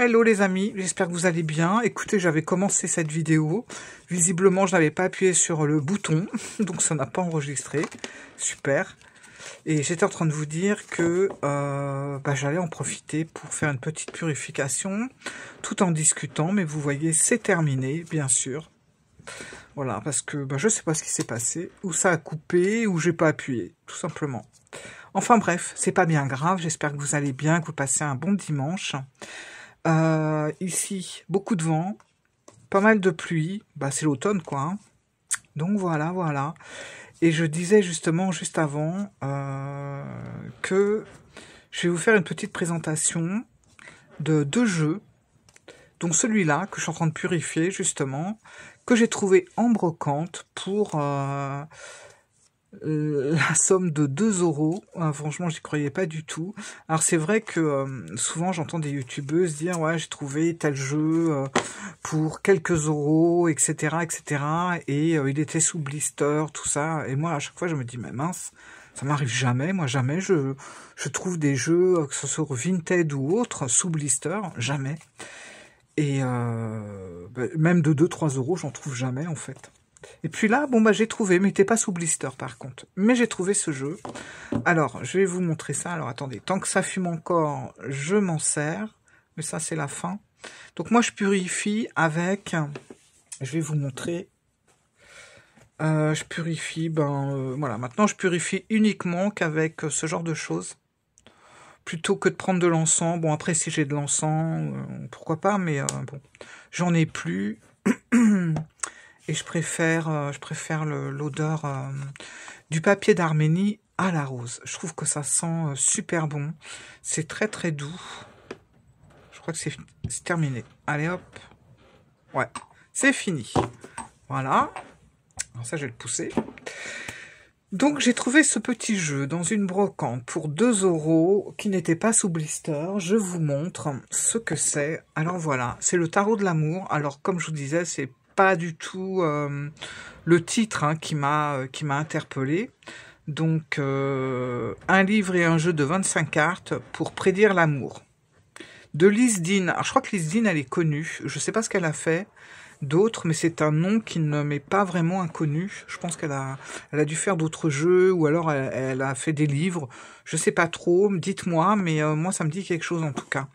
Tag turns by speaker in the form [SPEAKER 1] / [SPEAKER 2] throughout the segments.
[SPEAKER 1] Hello les amis, j'espère que vous allez bien. Écoutez, j'avais commencé cette vidéo. Visiblement, je n'avais pas appuyé sur le bouton, donc ça n'a pas enregistré. Super. Et j'étais en train de vous dire que j'allais en profiter pour faire une petite purification, tout en discutant. Mais vous voyez, c'est terminé, bien sûr. Voilà, parce que je ne sais pas ce qui s'est passé, ou ça a coupé, ou j'ai pas appuyé, tout simplement. Enfin bref, c'est pas bien grave. J'espère que vous allez bien, que vous passez un bon dimanche. Ici, beaucoup de vent, pas mal de pluie, c'est l'automne quoi. Hein. Donc voilà. Et je disais justement, juste avant, que je vais vous faire une petite présentation de deux jeux, dont celui-là, que je suis en train de purifier justement, que j'ai trouvé en brocante pour la somme de 2 €. Franchement, j'y croyais pas du tout. Alors c'est vrai que souvent j'entends des youtubeuses dire ouais, j'ai trouvé tel jeu pour quelques euros, etc., etc. Et il était sous blister, tout ça. Et moi à chaque fois je me dis mais mince, ça m'arrive jamais. Moi jamais je trouve des jeux, que ce soit Vinted ou autre, sous blister, jamais. Et même de 2-3 €, j'en trouve jamais en fait. Et puis là, j'ai trouvé, mais il n'était pas sous blister par contre. Mais j'ai trouvé ce jeu. Alors, je vais vous montrer ça. Alors, attendez, tant que ça fume encore, je m'en sers. Mais ça, c'est la fin. Donc, moi, je purifie avec... Je vais vous montrer. Je purifie, voilà. Maintenant, je purifie uniquement qu'avec ce genre de choses. Plutôt que de prendre de l'encens. Bon, après, si j'ai de l'encens, pourquoi pas, mais bon, j'en ai plus. Et je préfère l'odeur du papier d'Arménie à la rose. Je trouve que ça sent super bon. C'est très très doux. Je crois que c'est terminé. Allez hop. Ouais, c'est fini. Voilà. Alors ça, je vais le pousser. Donc j'ai trouvé ce petit jeu dans une brocante pour 2 € qui n'était pas sous blister. Je vous montre ce que c'est. Alors voilà, c'est le tarot de l'amour. Alors comme je vous disais, c'est pas du tout le titre qui m'a interpellé. Donc un livre et un jeu de 25 cartes pour prédire l'amour. De Lise Dean. Alors je crois que Lise Dean, elle est connue. Je sais pas ce qu'elle a fait d'autres, mais c'est un nom qui ne m'est pas vraiment inconnu. Je pense qu'elle a dû faire d'autres jeux, ou alors elle a fait des livres. Je sais pas trop, dites-moi, mais moi ça me dit quelque chose en tout cas.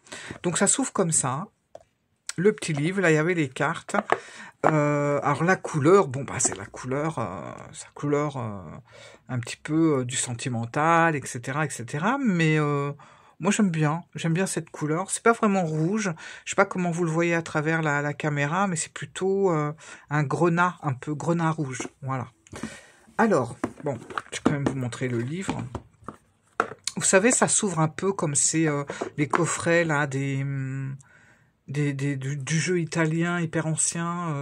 [SPEAKER 1] Donc ça s'ouvre comme ça. Le petit livre, là il y avait les cartes. Alors la couleur, c'est la couleur, sa couleur un petit peu du sentimental, etc., etc. Mais moi j'aime bien cette couleur. C'est pas vraiment rouge. Je sais pas comment vous le voyez à travers la caméra, mais c'est plutôt un grenat, un peu grenat rouge. Voilà. Alors, je vais quand même vous montrer le livre. Vous savez, ça s'ouvre un peu comme c'est les coffrets là du jeu italien hyper ancien,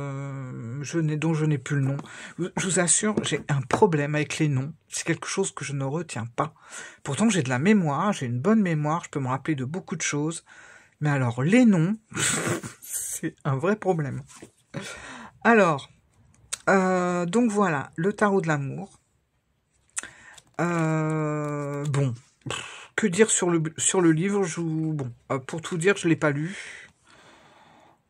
[SPEAKER 1] dont je n'ai plus le nom. Je vous assure, j'ai un problème avec les noms. C'est quelque chose que je ne retiens pas. Pourtant, j'ai de la mémoire, j'ai une bonne mémoire, je peux me rappeler de beaucoup de choses. Mais alors, les noms, c'est un vrai problème. Alors, donc voilà, le tarot de l'amour. Que dire sur le livre? Pour tout dire, je l'ai pas lu.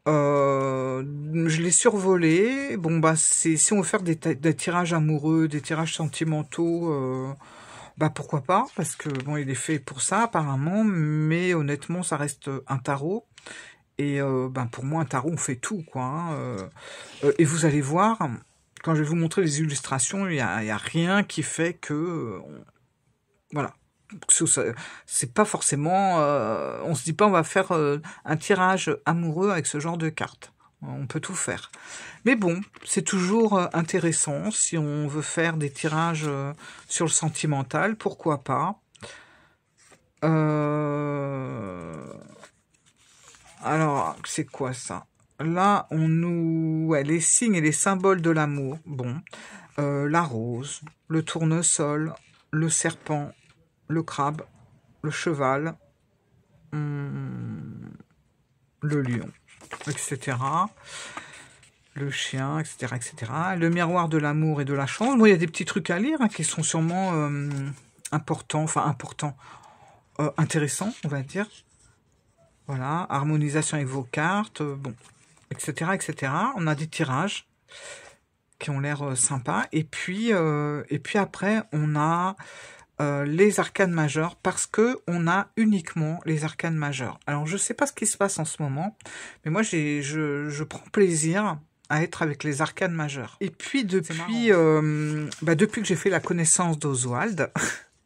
[SPEAKER 1] Je l'ai survolé. Si on veut faire des tirages amoureux, des tirages sentimentaux, pourquoi pas, parce que il est fait pour ça apparemment, mais honnêtement ça reste un tarot. Et pour moi un tarot on fait tout quoi. Hein. Et vous allez voir, quand je vais vous montrer les illustrations, il y a rien qui fait que voilà. C'est pas forcément, on se dit pas on va faire un tirage amoureux avec ce genre de cartes. On peut tout faire. Mais bon, c'est toujours intéressant si on veut faire des tirages sur le sentimental, pourquoi pas. Alors, c'est quoi ça? Là, les signes et les symboles de l'amour. La rose, le tournesol, le serpent, le crabe, le cheval, le lion, etc. Le chien, etc., etc. Le miroir de l'amour et de la chance. Il y a des petits trucs à lire qui sont sûrement intéressants, on va dire. Voilà, harmonisation avec vos cartes, bon, etc., etc. On a des tirages qui ont l'air sympas. Et puis après, on a les arcanes majeures parce que on a uniquement les arcanes majeures. Alors, je sais pas ce qui se passe en ce moment, mais moi, je prends plaisir à être avec les arcanes majeures. Et puis, depuis que j'ai fait la connaissance d'Oswald,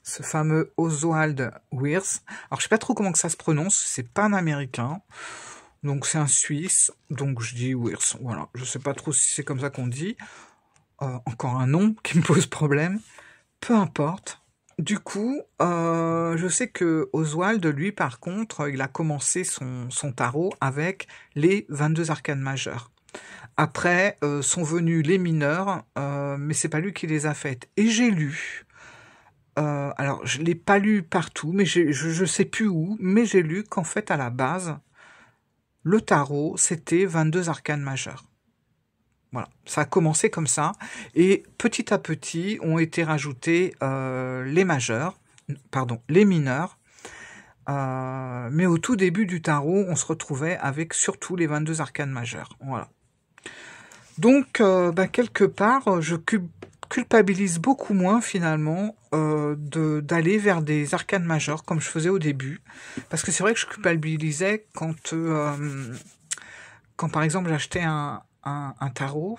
[SPEAKER 1] ce fameux Oswald Wirth, alors je sais pas trop comment que ça se prononce, c'est pas un Américain, donc c'est un Suisse, donc je dis Wirth, voilà, je sais pas trop si c'est comme ça qu'on dit, encore un nom qui me pose problème, peu importe. Du coup, je sais que Oswald, lui, par contre, il a commencé son tarot avec les 22 arcanes majeures. Après, sont venus les mineurs, mais c'est pas lui qui les a faites. Et j'ai lu, alors je l'ai pas lu partout, mais je sais plus où, mais j'ai lu qu'en fait, à la base, le tarot, c'était 22 arcanes majeures. Voilà, ça a commencé comme ça, et petit à petit ont été rajoutés les mineurs, mais au tout début du tarot, on se retrouvait avec surtout les 22 arcanes majeures. Voilà. Donc, quelque part, je culpabilise beaucoup moins finalement d'aller vers des arcanes majeures comme je faisais au début, parce que c'est vrai que je culpabilisais quand par exemple j'achetais un tarot,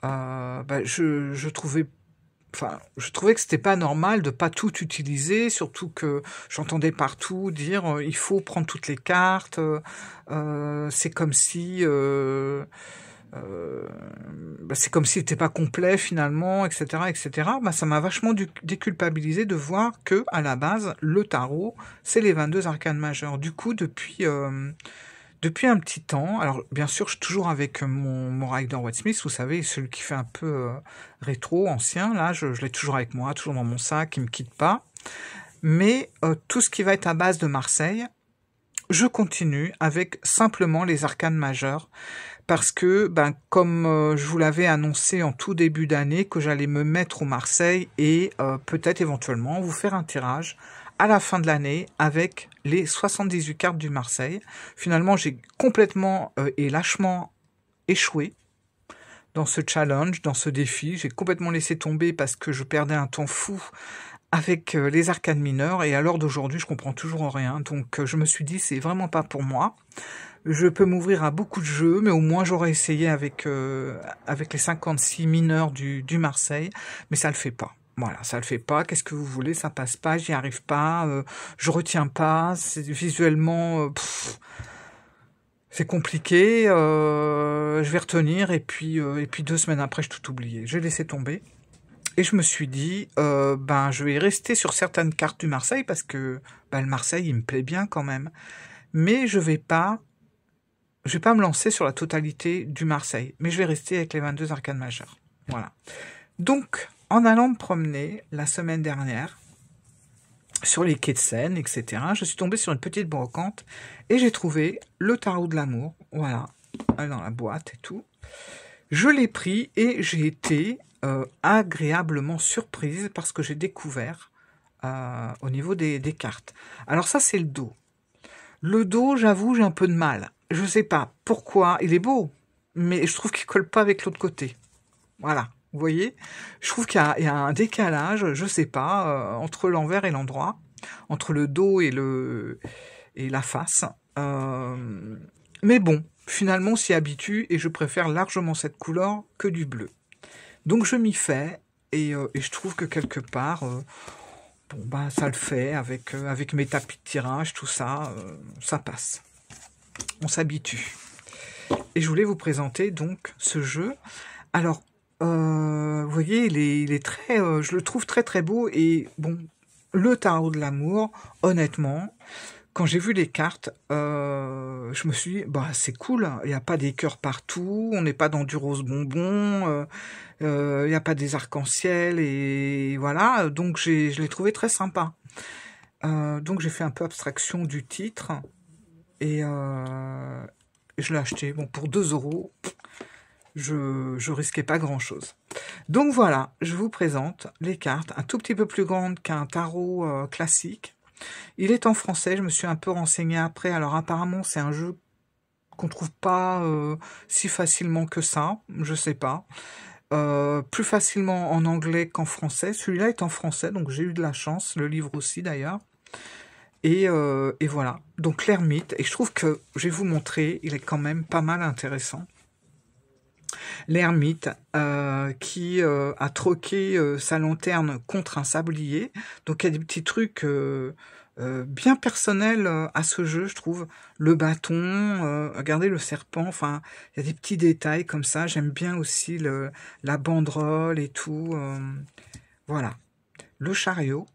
[SPEAKER 1] je trouvais que c'était pas normal de pas tout utiliser, surtout que j'entendais partout dire il faut prendre toutes les cartes, c'est comme si c'est comme s'il n'était pas complet finalement, etc., etc. Ça m'a vachement déculpabilisé de voir que à la base le tarot c'est les 22 arcanes majeures. Du coup depuis un petit temps, alors bien sûr je suis toujours avec mon Rider-Waite-Smith, vous savez, celui qui fait un peu rétro, ancien, là je l'ai toujours avec moi, toujours dans mon sac, il me quitte pas. Mais tout ce qui va être à base de Marseille, je continue avec simplement les arcanes majeures, parce que, comme je vous l'avais annoncé en tout début d'année, que j'allais me mettre au Marseille et peut-être éventuellement vous faire un tirage à la fin de l'année avec les 78 cartes du Marseille. Finalement, j'ai complètement et lâchement échoué dans ce challenge, dans ce défi. J'ai complètement laissé tomber parce que je perdais un temps fou avec les arcanes mineures, et à l'heure d'aujourd'hui, je comprends toujours rien. Donc, je me suis dit, c'est vraiment pas pour moi. Je peux m'ouvrir à beaucoup de jeux, mais au moins j'aurais essayé avec les 56 mineurs du Marseille, mais ça le fait pas. Voilà, ça le fait pas. Qu'est-ce que vous voulez, ça passe pas, j'y arrive pas, je retiens pas. C'est visuellement, c'est compliqué. Je vais retenir et puis 2 semaines après, je tout oublié. J'ai laissé tomber. Et je me suis dit, je vais rester sur certaines cartes du Marseille parce que le Marseille, il me plaît bien quand même. Mais je vais pas me lancer sur la totalité du Marseille. Mais je vais rester avec les 22 arcanes majeures. Voilà. Donc, en allant me promener la semaine dernière, sur les quais de Seine, etc., je suis tombée sur une petite brocante et j'ai trouvé le tarot de l'amour. Voilà. Dans la boîte et tout. Je l'ai pris et j'ai été agréablement surprise parce que j'ai découvert au niveau des cartes. Alors ça, c'est le dos. Le dos, j'avoue, j'ai un peu de mal. Je sais pas pourquoi. Il est beau, mais je trouve qu'il colle pas avec l'autre côté. Voilà, vous voyez. Je trouve qu'il y a un décalage, je sais pas, entre l'envers et l'endroit, entre le dos et la face. Mais bon, finalement, on s'y habitue et je préfère largement cette couleur que du bleu. Donc je m'y fais et je trouve que quelque part, ça le fait avec mes tapis de tirage, tout ça, ça passe. On s'habitue. Et je voulais vous présenter donc ce jeu. Alors, vous voyez, il est très, je le trouve très très beau et bon, le tarot de l'amour, honnêtement. Quand j'ai vu les cartes, je me suis dit, c'est cool, il n'y a pas des cœurs partout, on n'est pas dans du rose bonbon, il n'y a pas des arcs-en-ciel, et voilà, donc je l'ai trouvé très sympa. Donc j'ai fait un peu abstraction du titre, et je l'ai acheté. Bon, pour 2 €, je risquais pas grand-chose. Donc voilà, je vous présente les cartes, un tout petit peu plus grandes qu'un tarot classique. Il est en français, je me suis un peu renseignée après. Alors apparemment, c'est un jeu qu'on trouve pas si facilement que ça, je sais pas. Plus facilement en anglais qu'en français. Celui-là est en français, donc j'ai eu de la chance, le livre aussi d'ailleurs. Et voilà, donc l'ermite, et je trouve que, je vais vous montrer, il est quand même pas mal intéressant. L'ermite qui a troqué sa lanterne contre un sablier, donc il y a des petits trucs bien personnels à ce jeu, je trouve. Le bâton, regardez le serpent, enfin, il y a des petits détails comme ça, j'aime bien aussi la banderole et tout, voilà. Le chariot.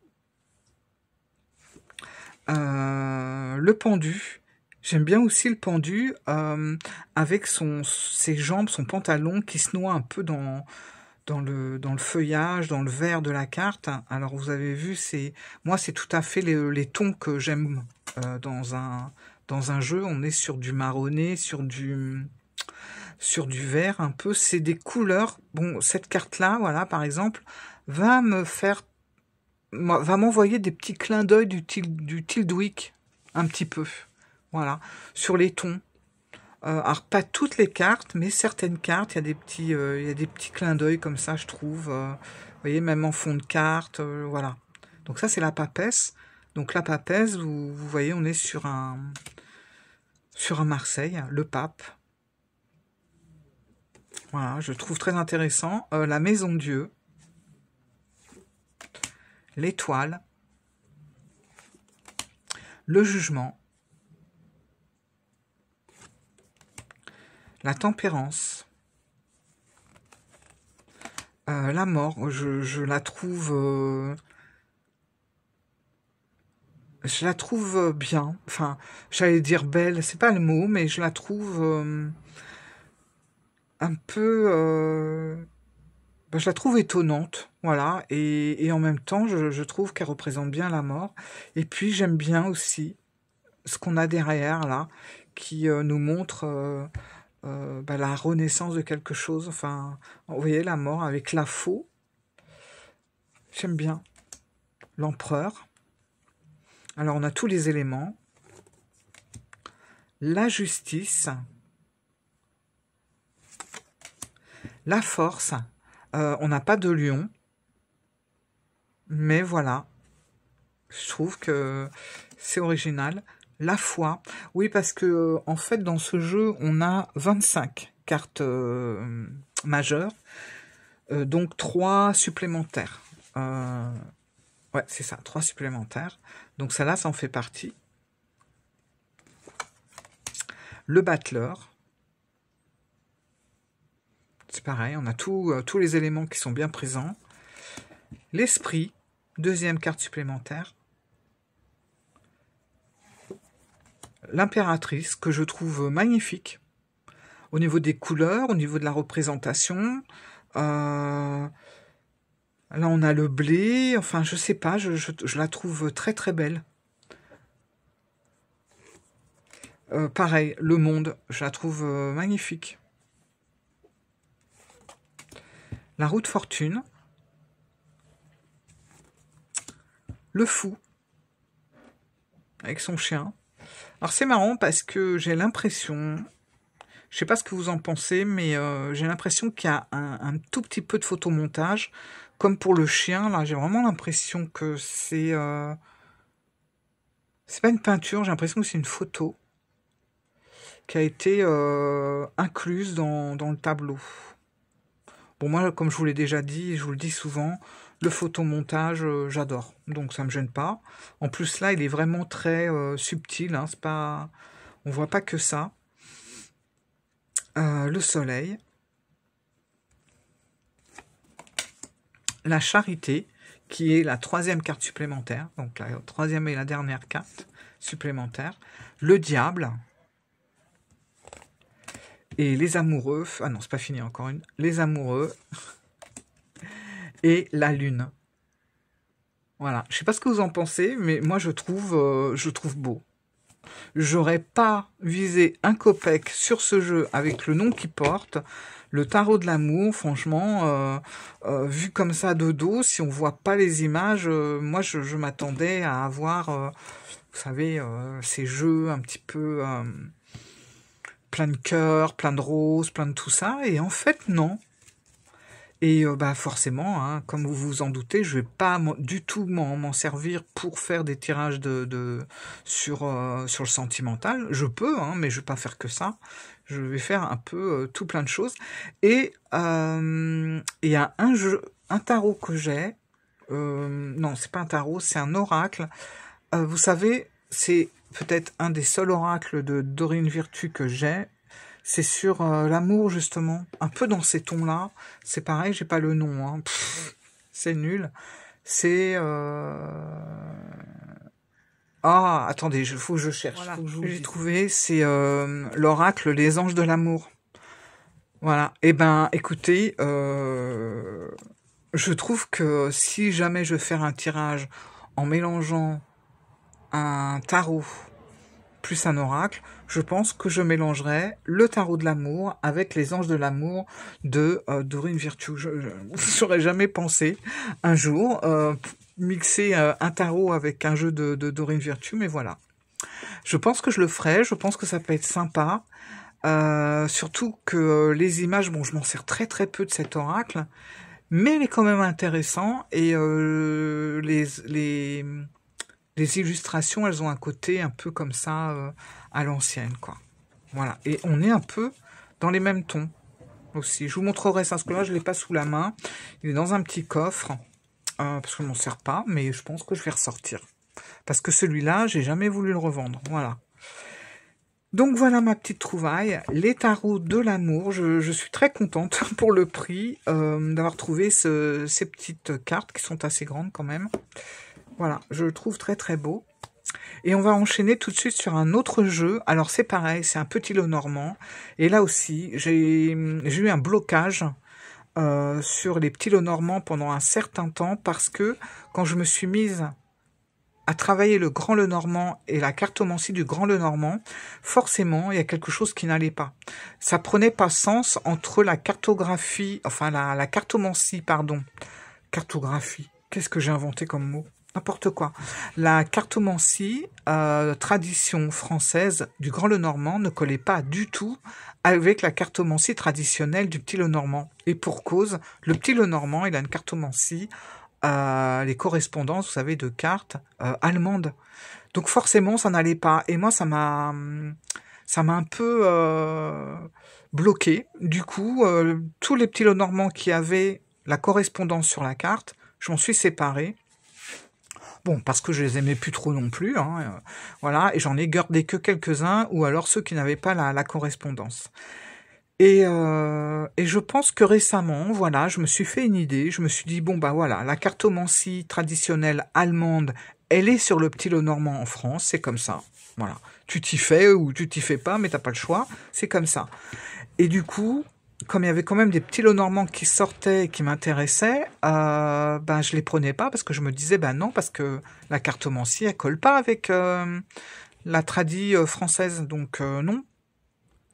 [SPEAKER 1] Le pendu, j'aime bien aussi le pendu avec ses jambes, son pantalon qui se noie un peu dans le feuillage, dans le vert de la carte. Alors vous avez vu, moi c'est tout à fait les tons que j'aime dans un jeu. On est sur du marronné, sur du vert un peu. C'est des couleurs. Bon, cette carte-là, voilà, par exemple, va m'envoyer des petits clins d'œil du Tiltwick, un petit peu, voilà, sur les tons. Alors pas toutes les cartes, mais certaines cartes, il y a des petits clins d'œil comme ça, je trouve. Vous voyez, même en fond de carte, voilà. Donc ça, c'est la papesse. Donc la papesse, vous voyez, on est sur un Marseille, le pape. Voilà, je trouve très intéressant. La maison Dieu. L'étoile, le jugement, la tempérance, la mort, je la trouve bien, enfin, j'allais dire belle, c'est pas le mot, mais je la trouve un peu... je la trouve étonnante, voilà, et en même temps, je trouve qu'elle représente bien la mort. Et puis, j'aime bien aussi ce qu'on a derrière, là, qui nous montre la renaissance de quelque chose. Enfin, vous voyez, la mort avec la faux. J'aime bien. L'empereur. Alors, on a tous les éléments. La justice. La force. On n'a pas de lion, mais voilà, je trouve que c'est original. La foi, oui, parce que en fait, dans ce jeu, on a 25 cartes majeures, donc 3 supplémentaires. Ouais, c'est ça, 3 supplémentaires. Donc ça là, ça en fait partie. Le battleur. C'est pareil, on a tous les éléments qui sont bien présents. L'esprit, deuxième carte supplémentaire. L'impératrice, que je trouve magnifique. Au niveau des couleurs, au niveau de la représentation. Là, on a le blé. Enfin, je sais pas, je la trouve très très belle. Pareil, le monde, je la trouve magnifique. La roue de fortune. Le fou. Avec son chien. Alors c'est marrant parce que j'ai l'impression, je sais pas ce que vous en pensez, mais j'ai l'impression qu'il y a un tout petit peu de photomontage. Comme pour le chien, là j'ai vraiment l'impression que c'est pas une peinture, j'ai l'impression que c'est une photo qui a été incluse dans le tableau. Bon, moi, comme je vous l'ai déjà dit, je vous le dis souvent, le photomontage, j'adore. Donc, ça me gêne pas. En plus, là, il est vraiment très subtil. Hein, c'est pas... On voit pas que ça. Le soleil. La charité, qui est la 3e carte supplémentaire. Donc, la 3e et la dernière carte supplémentaire. Le diable. Et les amoureux, ah non, c'est pas fini, encore une. Les amoureux et la lune. Voilà, je sais pas ce que vous en pensez, mais moi je trouve beau. J'aurais pas visé un copec sur ce jeu avec le nom qu'il porte. Le tarot de l'amour, franchement, vu comme ça de dos, si on voit pas les images, moi je m'attendais à avoir, vous savez, ces jeux un petit peu plein de cœurs, plein de roses, plein de tout ça, et en fait non. Et bah forcément, hein, comme vous vous en doutez, je vais pas du tout m'en servir pour faire des tirages sur le sentimental. Je peux, hein, mais je vais pas faire que ça. Je vais faire un peu tout plein de choses. Et il y a un tarot que j'ai. Non, c'est pas un tarot, c'est un oracle. Vous savez, c'est peut-être un des seuls oracles de Dorine Virtue que j'ai. C'est sur l'amour, justement. Un peu dans ces tons-là. C'est pareil, j'ai pas le nom. Hein. C'est nul. C'est... Ah, attendez, faut que je cherche. Voilà, j'ai trouvé, c'est l'oracle Les Anges de l'amour. Voilà. Eh ben, écoutez, je trouve que si jamais je fais un tirage en mélangeant un tarot plus un oracle, je pense que je mélangerai le tarot de l'amour avec les anges de l'amour de Dorine Virtue. Je n'aurais jamais pensé un jour mixer un tarot avec un jeu de Dorine Virtue, mais voilà. Je pense que je le ferai, je pense que ça peut être sympa, surtout que les images, bon, je m'en sers très très peu de cet oracle, mais il est quand même intéressant, et les illustrations, elles ont un côté un peu comme ça, à l'ancienne, quoi. Voilà. Et on est un peu dans les mêmes tons aussi. Je vous montrerai ça, parce que là, je ne l'ai pas sous la main. Il est dans un petit coffre, parce que je m'en sers pas, mais je pense que je vais ressortir. Parce que celui-là, j'ai jamais voulu le revendre. Voilà. Donc voilà ma petite trouvaille, les tarots de l'amour. Je suis très contente pour le prix d'avoir trouvé ces petites cartes qui sont assez grandes quand même. Voilà, je le trouve très très beau. Et on va enchaîner tout de suite sur un autre jeu. Alors c'est pareil, c'est un petit lot normand. Et là aussi, j'ai eu un blocage sur les petits lots normands pendant un certain temps, parce que quand je me suis mise à travailler le grand le normand et la cartomancie du grand le normand, forcément, il y a quelque chose qui n'allait pas. Ça prenait pas sens entre la cartographie, enfin la cartomancie, pardon. Cartographie, qu'est-ce que j'ai inventé comme mot ? N'importe quoi. La cartomancie, tradition française du Grand Lenormand, ne collait pas du tout avec la cartomancie traditionnelle du Petit Lenormand. Et pour cause, le Petit Lenormand, il a une cartomancie, les correspondances, vous savez, de cartes allemandes. Donc forcément, ça n'allait pas. Et moi, ça m'a un peu bloqué. Du coup, tous les Petits Lenormands qui avaient la correspondance sur la carte, je m'en suis séparée. Bon, parce que je les aimais plus trop non plus, hein, voilà, et j'en ai gardé que quelques-uns, ou alors ceux qui n'avaient pas la correspondance. Et je pense que récemment, voilà, je me suis fait une idée, je me suis dit, bon, bah voilà, la cartomancie traditionnelle allemande, elle est sur le Petit Lenormand en France, c'est comme ça, voilà. Tu t'y fais ou tu t'y fais pas, mais t'as pas le choix, c'est comme ça. Et du coup, comme il y avait quand même des petits lots normands qui sortaient et qui m'intéressaient, ben je les prenais pas, parce que je me disais, ben non, parce que la cartomancie, elle colle pas avec la tradie française, donc non.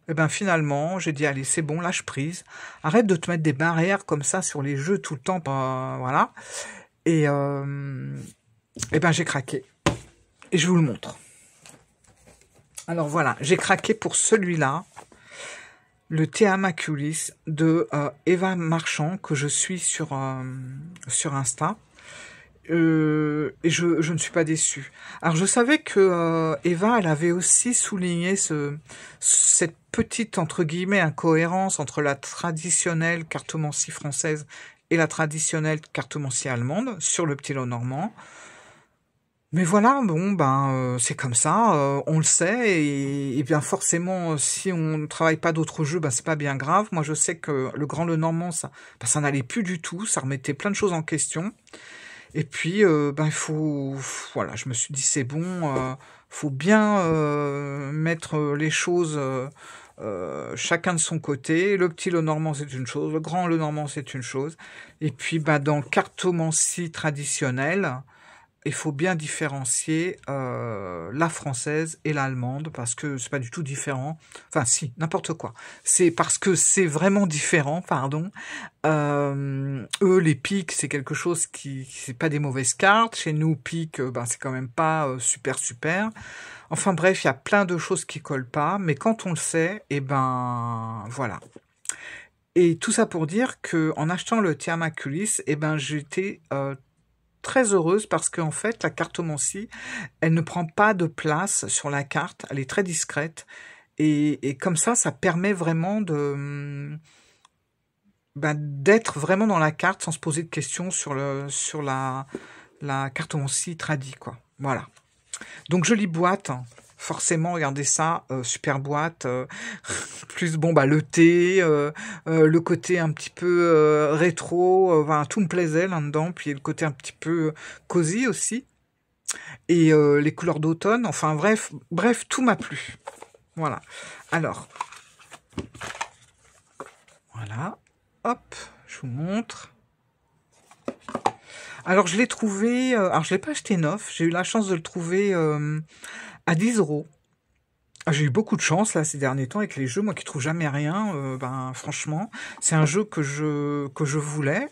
[SPEAKER 1] Et ben finalement, j'ai dit, allez, c'est bon, lâche prise, arrête de te mettre des barrières comme ça sur les jeux tout le temps, voilà. Et ben j'ai craqué. Et je vous le montre. Alors voilà, j'ai craqué pour celui-là. Le Thea Maculis de Eva Marchand, que je suis sur Insta. Et je ne suis pas déçue. Alors je savais que Eva, elle avait aussi souligné cette petite, entre guillemets, incohérence entre la traditionnelle cartomancie française et la traditionnelle cartomancie allemande sur le Petit Lot normand. Mais voilà, bon, ben c'est comme ça, on le sait, et bien forcément, si on ne travaille pas d'autres jeux, ben c'est pas bien grave. Moi, je sais que le Grand Lenormand, ça n'allait plus du tout, ça remettait plein de choses en question. Et puis, ben il faut, voilà, je me suis dit, c'est bon, faut bien mettre les choses chacun de son côté. Le Petit Lenormand, c'est une chose, le Grand Lenormand, c'est une chose. Et puis, ben dans cartomancie traditionnelle, il faut bien différencier la française et l'allemande parce que c'est pas du tout différent. Enfin, si, n'importe quoi. C'est parce que c'est vraiment différent, pardon. Eux, les piques, c'est quelque chose c'est pas des mauvaises cartes. Chez nous, pique, ben c'est quand même pas super. Enfin bref, il y a plein de choses qui collent pas, mais quand on le sait, et ben voilà. Et tout ça pour dire que en achetant le Tiamat Ulysse, et ben j'étais très heureuse parce qu'en fait, la cartomancie, elle ne prend pas de place sur la carte, elle est très discrète. Et comme ça permet vraiment d'être vraiment dans la carte sans se poser de questions sur la cartomancie tradie, quoi. Voilà. Donc, jolie boîte. Forcément, regardez ça, super boîte, plus bon le thé, le côté un petit peu rétro, tout me plaisait là-dedans, puis le côté un petit peu cosy aussi, et les couleurs d'automne, enfin bref, tout m'a plu. Voilà. Alors, voilà, hop, je vous montre. Alors je l'ai trouvé, alors je l'ai pas acheté neuf, j'ai eu la chance de le trouver à 10 €. J'ai eu beaucoup de chance là ces derniers temps avec les jeux, moi qui trouve jamais rien. Franchement, c'est un jeu que je voulais.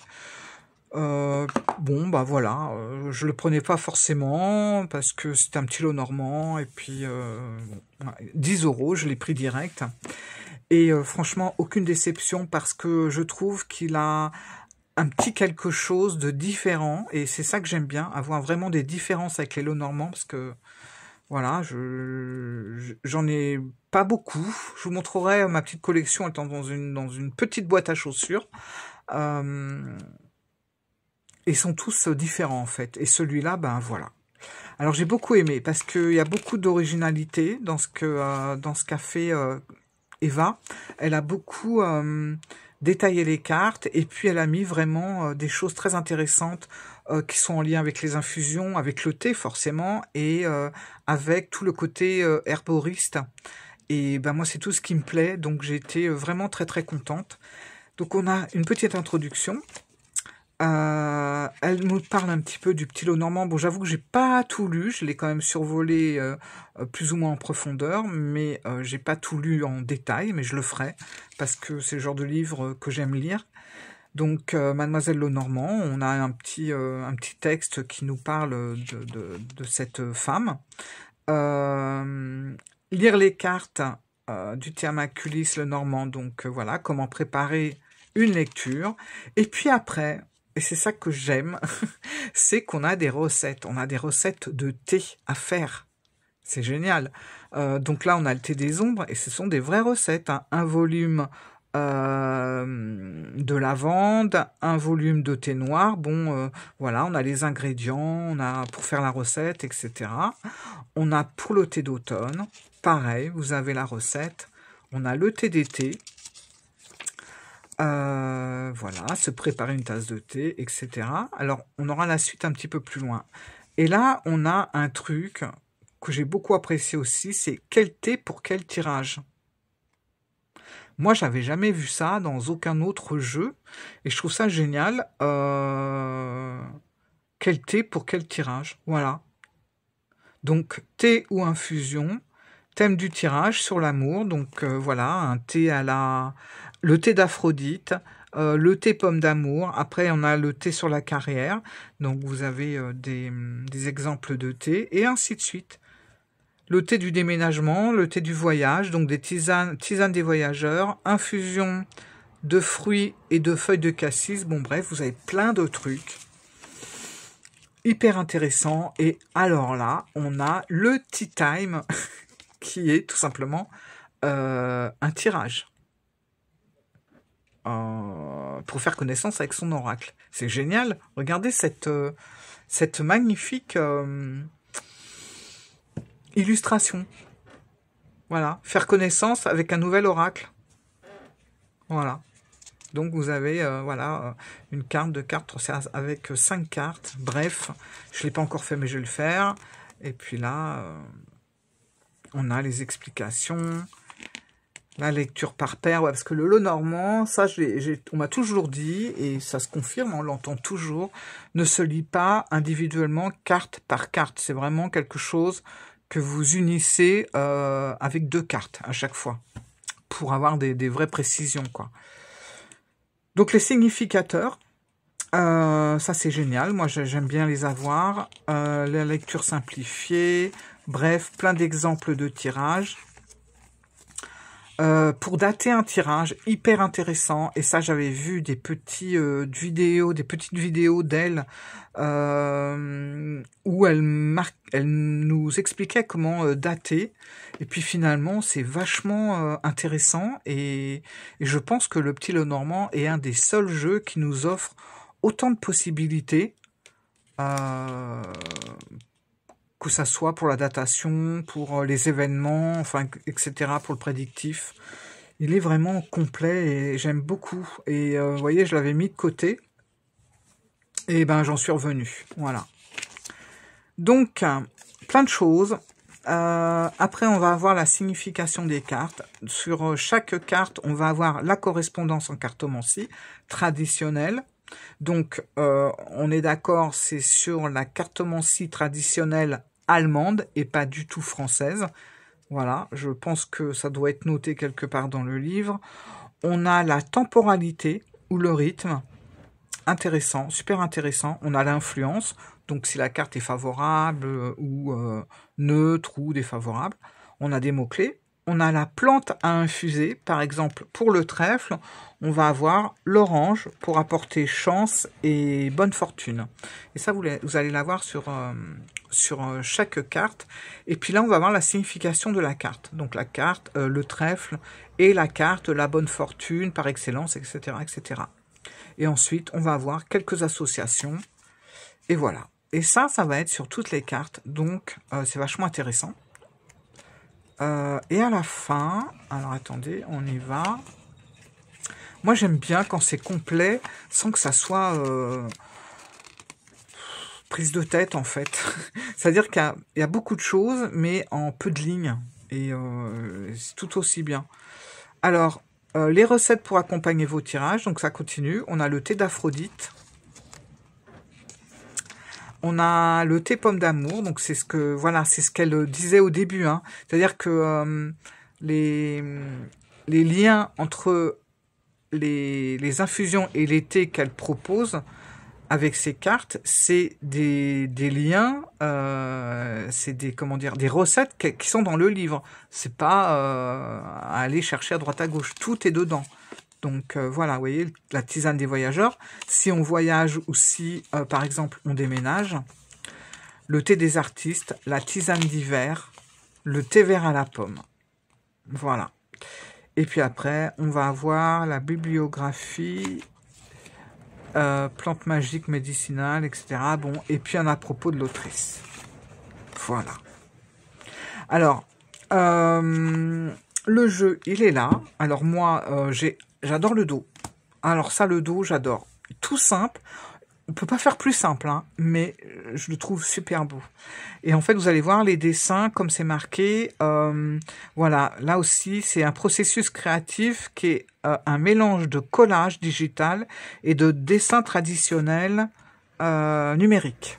[SPEAKER 1] Bon voilà, je le prenais pas forcément parce que c'était un petit lot normand et puis 10 €, je l'ai pris direct. Et franchement, aucune déception parce que je trouve qu'il a un petit quelque chose de différent et c'est ça que j'aime bien, avoir vraiment des différences avec les lots normands parce que voilà, j'en ai pas beaucoup. Je vous montrerai ma petite collection étant dans une petite boîte à chaussures. Ils sont tous différents en fait. Et celui-là, ben voilà. Alors j'ai beaucoup aimé parce qu'il y a beaucoup d'originalité dans ce qu'a fait Eva. Elle a beaucoup détaillé les cartes et puis elle a mis vraiment des choses très intéressantes qui sont en lien avec les infusions, avec le thé forcément et avec tout le côté herboriste. Et ben moi c'est tout ce qui me plaît, donc j'ai été vraiment très contente. Donc on a une petite introduction. Elle nous parle un petit peu du petit lot normand. Bon, j'avoue que j'ai pas tout lu, je l'ai quand même survolé plus ou moins en profondeur, mais j'ai pas tout lu en détail, mais je le ferai parce que c'est le genre de livre que j'aime lire. Donc, Mademoiselle Lenormand, on a un petit texte qui nous parle de cette femme. Lire les cartes du Tiamat Ulysse Lenormand, donc voilà, comment préparer une lecture. Et puis après, et c'est ça que j'aime, c'est qu'on a des recettes. On a des recettes de thé à faire. C'est génial. Donc là, on a le thé des ombres, et ce sont des vraies recettes. Hein. Un volume de lavande, un volume de thé noir. Bon, voilà, on a les ingrédients, on a pour faire la recette, etc. On a pour le thé d'automne, pareil, vous avez la recette. On a le thé d'été. Voilà, se préparer une tasse de thé, etc. Alors, on aura la suite un petit peu plus loin. Et là, on a un truc que j'ai beaucoup apprécié aussi, c'est quel thé pour quel tirage. Moi, j'avais jamais vu ça dans aucun autre jeu, et je trouve ça génial. Quel thé pour quel tirage, voilà. Donc, thé ou infusion, thème du tirage sur l'amour, donc voilà, un thé le thé d'Aphrodite, le thé pomme d'amour, après on a le thé sur la carrière, donc vous avez des exemples de thé, et ainsi de suite. Le thé du déménagement, le thé du voyage, donc des tisanes des voyageurs, infusion de fruits et de feuilles de cassis, bon bref, vous avez plein de trucs. Hyper intéressant, et alors là, on a le tea time, qui est tout simplement un tirage. Pour faire connaissance avec son oracle. C'est génial. Regardez cette magnifique illustration. Voilà. Faire connaissance avec un nouvel oracle. Voilà. Donc vous avez voilà une carte de cartes avec 5 cartes. Bref, je ne l'ai pas encore fait, mais je vais le faire. Et puis là, on a les explications. La lecture par paire, ouais, parce que le lot normand, ça, on m'a toujours dit, et ça se confirme, on l'entend toujours, ne se lit pas individuellement carte par carte. C'est vraiment quelque chose que vous unissez avec 2 cartes à chaque fois, pour avoir des vraies précisions, quoi. Donc les significateurs, ça c'est génial, moi j'aime bien les avoir. La lecture simplifiée, bref, plein d'exemples de tirages. Pour dater un tirage, hyper intéressant, et ça j'avais vu des petites vidéos d'elle où elle nous expliquait comment dater, et puis finalement c'est vachement intéressant, et je pense que le Petit Lenormand est un des seuls jeux qui nous offre autant de possibilités, que ça soit pour la datation, pour les événements, enfin, etc., pour le prédictif. Il est vraiment complet et j'aime beaucoup. Et vous voyez, je l'avais mis de côté. Et ben, j'en suis revenu. Voilà. Donc, plein de choses. Après, on va avoir la signification des cartes. Sur chaque carte, on va avoir la correspondance en cartomancie traditionnelle. Donc, on est d'accord, c'est sur la cartomancie traditionnelle allemande et pas du tout française. Voilà, je pense que ça doit être noté quelque part dans le livre. On a la temporalité ou le rythme. Intéressant, super intéressant. On a l'influence, donc si la carte est favorable ou neutre ou défavorable. On a des mots-clés. On a la plante à infuser, par exemple pour le trèfle, on va avoir l'orange pour apporter chance et bonne fortune. Et ça, vous allez l'avoir sur chaque carte. Et puis là, on va avoir la signification de la carte. Donc la carte, le trèfle et la carte, la bonne fortune par excellence, etc., etc. Et ensuite, on va avoir quelques associations. Et voilà. Et ça va être sur toutes les cartes. Donc, c'est vachement intéressant. Et à la fin, alors attendez, on y va. Moi, j'aime bien quand c'est complet, sans que ça soit prise de tête, en fait. C'est-à-dire qu'il y a beaucoup de choses, mais en peu de lignes. Et c'est tout aussi bien. Alors, les recettes pour accompagner vos tirages, donc ça continue. On a le thé d'Aphrodite. On a le thé pomme d'amour, donc c'est ce que voilà, c'est ce qu'elle disait au début, hein. C'est-à-dire que les liens entre les infusions et les thés qu'elle propose avec ces cartes, c'est des liens, c'est des recettes qui sont dans le livre. C'est pas à aller chercher à droite à gauche, tout est dedans. Donc voilà, vous voyez, la tisane des voyageurs. Si on voyage ou si, par exemple, on déménage, le thé des artistes, la tisane d'hiver, le thé vert à la pomme. Voilà. Et puis après, on va avoir la bibliographie, plantes magiques, médicinales, etc. Bon, et puis un à propos de l'autrice. Voilà. Alors, le jeu, il est là. Alors moi, j'adore le dos. Alors ça, le dos, j'adore. Tout simple. On peut pas faire plus simple, hein, mais je le trouve super beau. Et en fait, vous allez voir les dessins, comme c'est marqué. Voilà, là aussi, c'est un processus créatif qui est un mélange de collage digital et de dessin traditionnel numérique.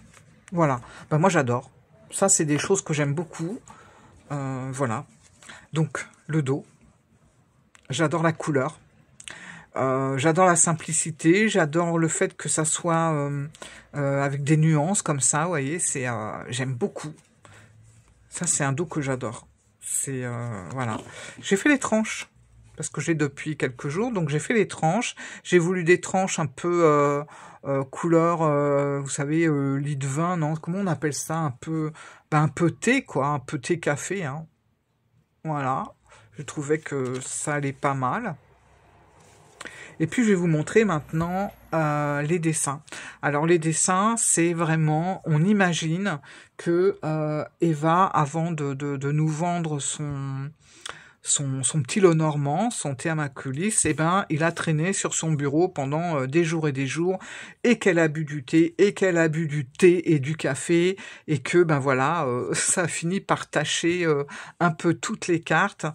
[SPEAKER 1] Voilà. Ben, moi, j'adore. Ça, c'est des choses que j'aime beaucoup. Voilà. Donc, le dos. J'adore la couleur. J'adore la simplicité, j'adore le fait que ça soit avec des nuances comme ça, vous voyez, j'aime beaucoup. Ça, c'est un dos que j'adore. C'est voilà. J'ai fait les tranches parce que j'ai depuis quelques jours, donc j'ai fait les tranches. J'ai voulu des tranches un peu couleur, vous savez, lit de vin, non? Comment on appelle ça? Un peu thé, quoi, un peu thé café, hein. Voilà. Je trouvais que ça allait pas mal. Et puis, je vais vous montrer maintenant les dessins. Alors, les dessins, c'est vraiment... On imagine que Eva, avant de nous vendre son petit Lenormand, son thé Amaculis, eh ben, il a traîné sur son bureau pendant des jours, et qu'elle a bu du thé, et qu'elle a bu du thé et du café, et que, ben voilà, ça a fini par tacher un peu toutes les cartes.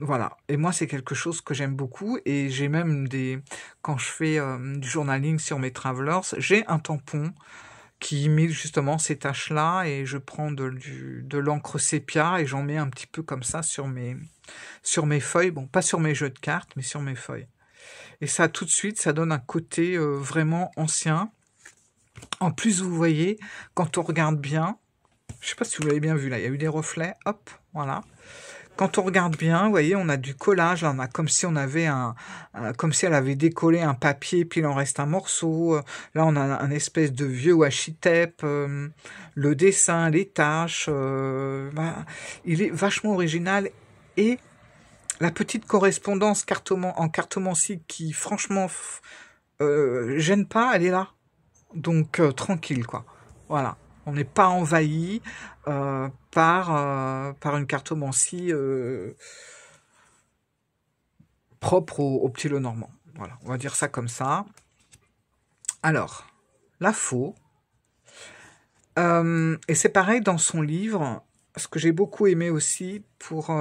[SPEAKER 1] Voilà. Et moi, c'est quelque chose que j'aime beaucoup. Et j'ai même quand je fais du journaling sur mes travelers, j'ai un tampon qui imite justement ces taches-là. Et je prends de l'encre sépia et j'en mets un petit peu comme ça sur mes feuilles. Bon, pas sur mes jeux de cartes, mais sur mes feuilles. Et ça, tout de suite, ça donne un côté vraiment ancien. En plus, vous voyez, quand on regarde bien, je sais pas si vous l'avez bien vu là, il y a eu des reflets, hop, voilà. Quand on regarde bien, vous voyez, on a du collage, là, on a comme si on avait comme si elle avait décollé un papier, puis il en reste un morceau. Là, on a un espèce de vieux washi tape, le dessin, les taches, il est vachement original. Et la petite correspondance en cartomancie qui, franchement, gêne pas, elle est là. Donc, tranquille, quoi. Voilà. On n'est pas envahi par une cartomancie propre au petit Lenormand. Voilà, on va dire ça comme ça. Alors, la faux. Et c'est pareil dans son livre. Ce que j'ai beaucoup aimé aussi pour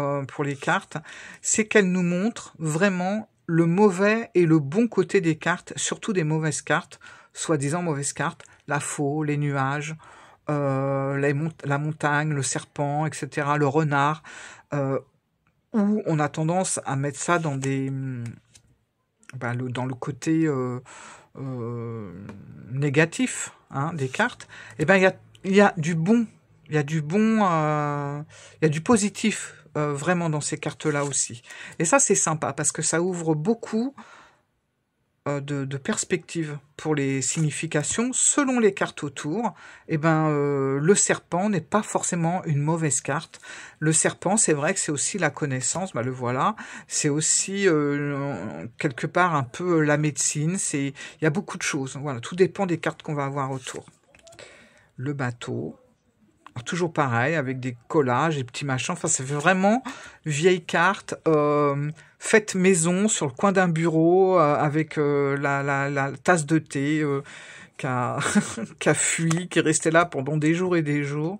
[SPEAKER 1] les cartes, c'est qu'elle nous montre vraiment le mauvais et le bon côté des cartes, surtout des mauvaises cartes, soi-disant mauvaises cartes, la faux, les nuages, la montagne, le serpent, etc., le renard, où on a tendance à mettre ça dans dans le côté négatif des cartes. Et ben il y a du bon, il y a du bon, il y a du positif vraiment dans ces cartes-là aussi. Et ça c'est sympa parce que ça ouvre beaucoup de perspectives pour les significations selon les cartes autour. Et le serpent n'est pas forcément une mauvaise carte. Le serpent, c'est vrai que c'est aussi la connaissance, le voilà. C'est aussi quelque part un peu la médecine. Il y a beaucoup de choses. Voilà, tout dépend des cartes qu'on va avoir autour. Le bateau. Toujours pareil, avec des collages, des petits machins. Enfin, ça fait vraiment vieille carte faite maison sur le coin d'un bureau avec la tasse de thé qui a fui, qui est restée là pendant des jours et des jours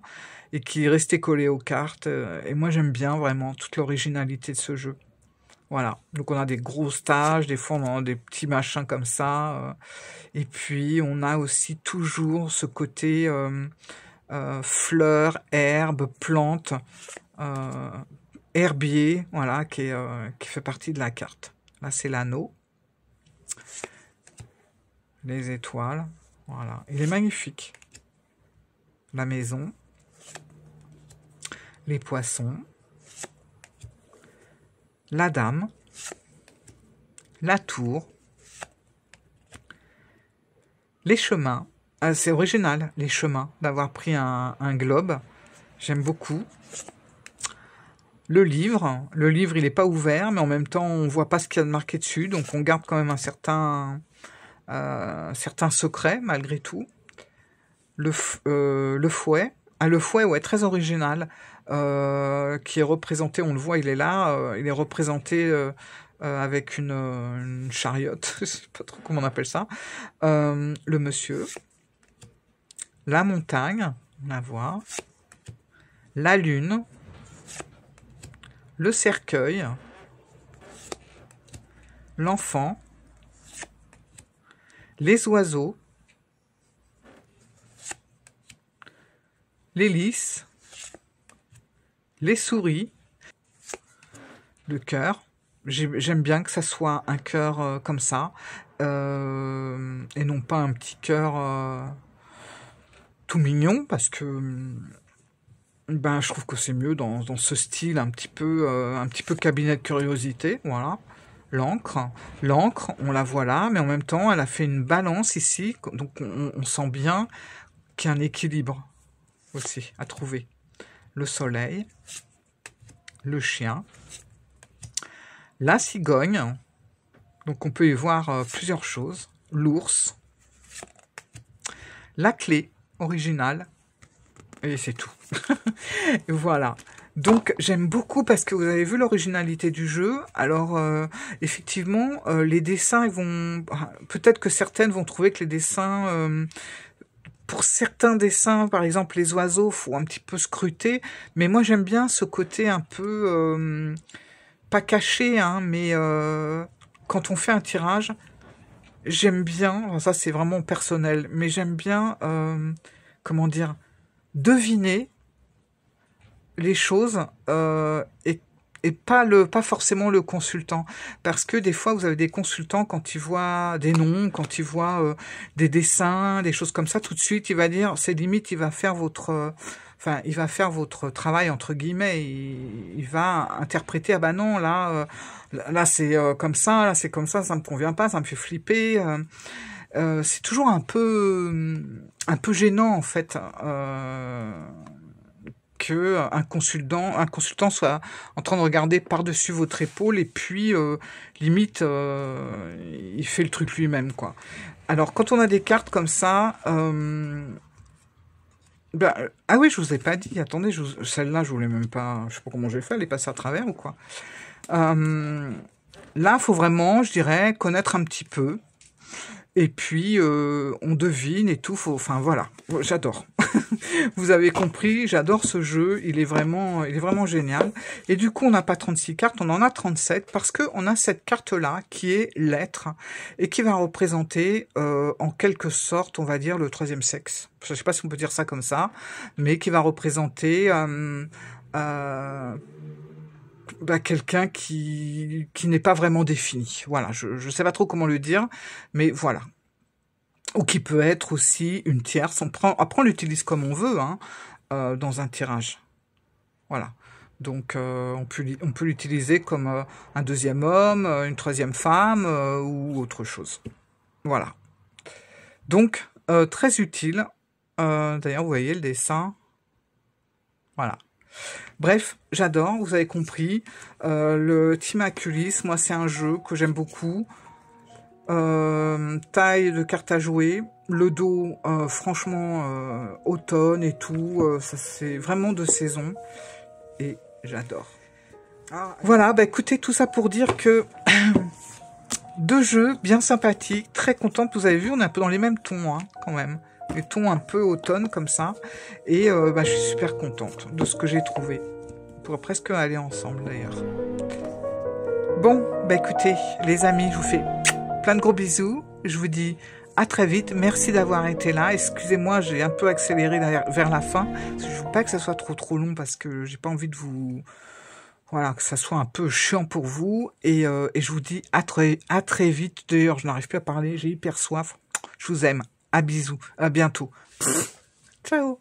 [SPEAKER 1] et qui est restée collée aux cartes. Et moi, j'aime bien vraiment toute l'originalité de ce jeu. Voilà. Donc, on a des grosses taches, des fois, on a des petits machins comme ça. Et puis, on a aussi toujours ce côté... fleurs, herbes, plantes, herbier, voilà, qui fait partie de la carte. Là, c'est l'anneau. Les étoiles, voilà. Il est magnifique. La maison. Les poissons. La dame. La tour. Les chemins. C'est original, les chemins, d'avoir pris un globe. J'aime beaucoup. Le livre, il n'est pas ouvert, mais en même temps, on voit pas ce qu'il y a de marqué dessus, donc on garde quand même un certain secret, malgré tout. Le fouet. Le fouet, ouais, très original, qui est représenté, on le voit, il est là, il est représenté... avec une chariote, je sais pas trop comment on appelle ça. Le monsieur... La montagne, on la voit. La lune. Le cercueil. L'enfant. Les oiseaux. Les lys. Les souris. Le cœur. J'aime bien que ça soit un cœur comme ça. Et non pas un petit cœur... tout mignon parce que je trouve que c'est mieux dans ce style un petit peu cabinet de curiosité. Voilà. L'encre, on la voit là, mais en même temps elle a fait une balance ici, donc on sent bien qu'il y a un équilibre aussi à trouver. Le soleil, le chien, la cigogne, donc on peut y voir plusieurs choses. L'ours, la clé original, et c'est tout. Voilà. Donc j'aime beaucoup parce que vous avez vu l'originalité du jeu. Alors effectivement, les dessins, ils vont... Peut-être que certaines vont trouver que les dessins... pour certains dessins, par exemple les oiseaux, faut un petit peu scruter. Mais moi j'aime bien ce côté un peu... pas caché, hein, mais quand on fait un tirage, j'aime bien, ça c'est vraiment personnel, mais j'aime bien, comment dire, deviner les choses et pas forcément le consultant, parce que des fois vous avez des consultants, quand ils voient des noms, quand ils voient des dessins, des choses comme ça, tout de suite il va dire, c'est limite, il va faire votre il va faire votre travail entre guillemets, il va interpréter, ah bah non, là c'est comme ça, là c'est comme ça me convient pas, ça me fait flipper. C'est toujours un peu gênant en fait, que un consultant soit en train de regarder par-dessus votre épaule et puis limite il fait le truc lui-même, quoi. Alors quand on a des cartes comme ça, ah oui, je vous ai pas dit, attendez, celle-là je voulais même pas, je sais pas comment j'ai fait, elle est passée à travers ou quoi. Là, faut vraiment, je dirais, connaître un petit peu. Et puis, on devine et tout. Enfin, voilà. J'adore. Vous avez compris, j'adore ce jeu. Il est vraiment génial. Et du coup, on n'a pas 36 cartes, on en a 37 parce que on a cette carte-là qui est l'être et qui va représenter, en quelque sorte, on va dire, le troisième sexe. Je sais pas si on peut dire ça comme ça, mais qui va représenter quelqu'un qui n'est pas vraiment défini. Voilà, je sais pas trop comment le dire, mais voilà. Ou qui peut être aussi une tierce. Après, on l'utilise comme on veut, hein, dans un tirage. Voilà. Donc, on peut l'utiliser comme un deuxième homme, une troisième femme, ou autre chose. Voilà. Donc, très utile. D'ailleurs, vous voyez le dessin. Voilà. Bref, j'adore, vous avez compris. Le Timaculis, moi, c'est un jeu que j'aime beaucoup. Taille de cartes à jouer. Le dos, franchement, automne et tout. Ça, c'est vraiment de saison. Et j'adore. Voilà, bah écoutez, tout ça pour dire que... deux jeux bien sympathiques, très contente. Vous avez vu, on est un peu dans les mêmes tons, hein, quand même. Les tons un peu automne, comme ça. Et je suis super contente de ce que j'ai trouvé. On pourrait presque aller ensemble, d'ailleurs. Bon, bah écoutez, les amis, je vous fais plein de gros bisous. Je vous dis à très vite. Merci d'avoir été là. Excusez-moi, j'ai un peu accéléré vers la fin. Parce que je veux pas que ça soit trop long, parce que j'ai pas envie de vous... Voilà, que ça soit un peu chiant pour vous. Et je vous dis à très vite. D'ailleurs, je n'arrive plus à parler. J'ai hyper soif. Je vous aime. À bisous. À bientôt. Ciao.